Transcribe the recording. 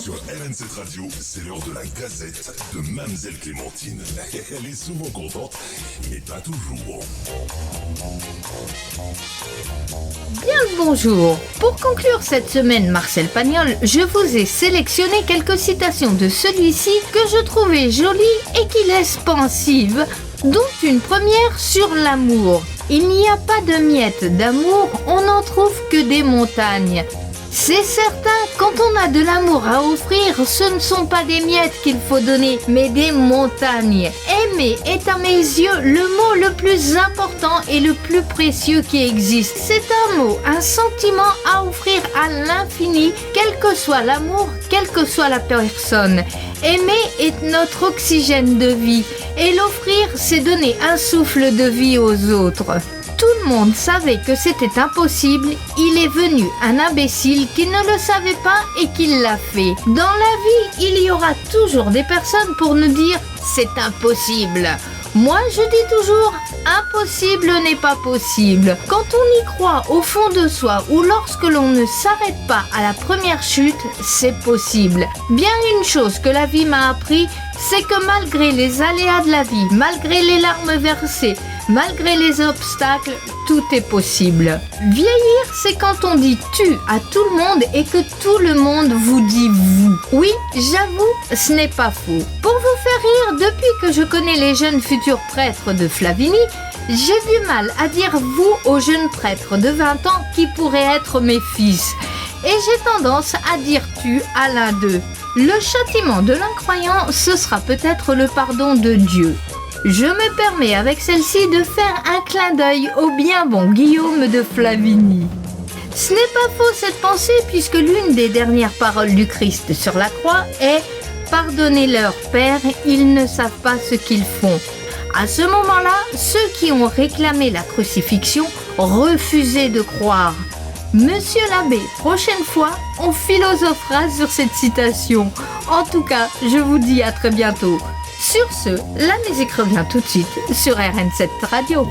Sur RN7 Radio, c'est l'heure de la gazette de Mademoiselle Clémentine. Elle est souvent contente, mais pas toujours. Bien le bonjour. Pour conclure cette semaine Marcel Pagnol, je vous ai sélectionné quelques citations de celui-ci que je trouvais jolies et qui laissent pensive, dont une première sur l'amour. Il n'y a pas de miettes d'amour, on n'en trouve que des montagnes. C'est certain, quand on a de l'amour à offrir, ce ne sont pas des miettes qu'il faut donner, mais des montagnes. Aimer est à mes yeux le mot le plus important et le plus précieux qui existe. C'est un mot, un sentiment à offrir à l'infini, quel que soit l'amour, quelle que soit la personne. Aimer est notre oxygène de vie, et l'offrir, c'est donner un souffle de vie aux autres. Tout le monde savait que c'était impossible, il est venu un imbécile qui ne le savait pas et qui l'a fait. Dans la vie, il y aura toujours des personnes pour nous dire « c'est impossible ». Moi, je dis toujours « impossible n'est pas possible ». Quand on y croit au fond de soi ou lorsque l'on ne s'arrête pas à la première chute, c'est possible. Bien une chose que la vie m'a appris, c'est que malgré les aléas de la vie, malgré les larmes versées, malgré les obstacles, tout est possible. Vieillir, c'est quand on dit « tu » à tout le monde et que tout le monde vous dit « vous ». Oui, j'avoue, ce n'est pas faux. Pour vous faire rire, depuis que je connais les jeunes futurs prêtres de Flavigny, j'ai du mal à dire « vous » aux jeunes prêtres de 20 ans qui pourraient être mes fils. Et j'ai tendance à dire « tu » à l'un d'eux. Le châtiment de l'incroyant, ce sera peut-être le pardon de Dieu. Je me permets avec celle-ci de faire un clin d'œil au bien bon Guillaume de Flavigny. Ce n'est pas faux cette pensée puisque l'une des dernières paroles du Christ sur la croix est « Pardonnez-leur, Père, ils ne savent pas ce qu'ils font ». À ce moment-là, ceux qui ont réclamé la crucifixion refusaient de croire. Monsieur l'abbé, prochaine fois, on philosophera sur cette citation. En tout cas, je vous dis à très bientôt. Sur ce, la musique revient tout de suite sur RN7 Radio.